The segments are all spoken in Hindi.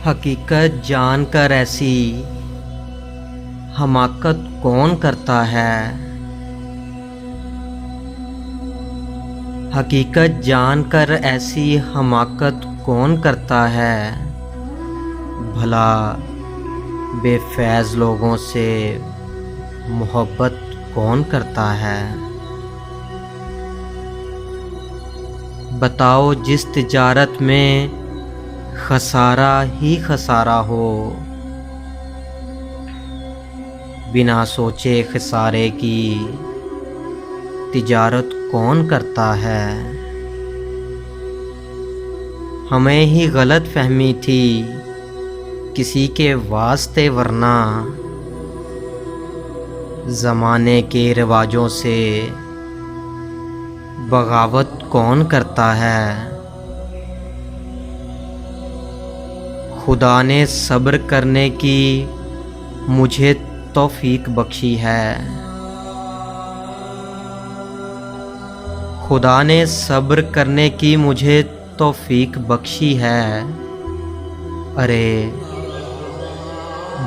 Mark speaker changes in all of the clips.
Speaker 1: हकीकत जानकर ऐसी हमाकत कौन करता है। हकीकत जानकर ऐसी हमाकत कौन करता है। भला बेफैज़ लोगों से मोहब्बत कौन करता है। बताओ जिस तिजारत में खसारा ही खसारा हो, बिना सोचे खसारे की तिजारत कौन करता है। हमें ही गलत फहमी थी किसी के वास्ते, वरना ज़माने के रिवाजों से बगावत कौन करता है। खुदा ने सब्र करने की मुझे तौफीक बख्शी है। खुदा ने सब्र करने की मुझे तौफीक बख्शी है। अरे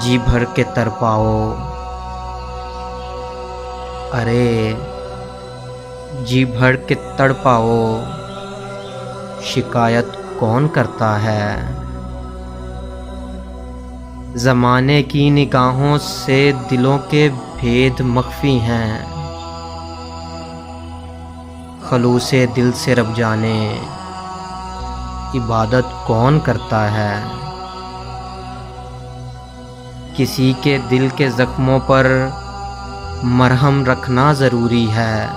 Speaker 1: जी भर के तड़पाओ, अरे जी भर के तड़पाओ, शिकायत कौन करता है। ज़माने की निगाहों से दिलों के भेद मख्फी हैं, खलूसे दिल से रब जाने इबादत कौन करता है। किसी के दिल के ज़ख्मों पर मरहम रखना ज़रूरी है।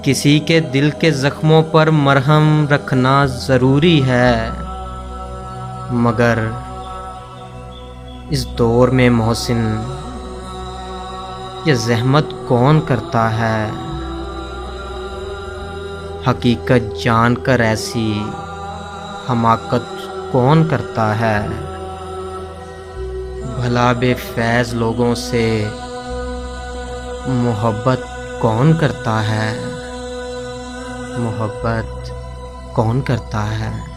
Speaker 1: किसी के दिल के ज़ख्मों पर मरहम रखना ज़रूरी है, मगर इस दौर में मोहसिन ये ज़हमत कौन करता है। हकीकत जानकर ऐसी हमाकत कौन करता है। भला बेफैज़ लोगों से मोहब्बत कौन करता है। मोहब्बत कौन करता है।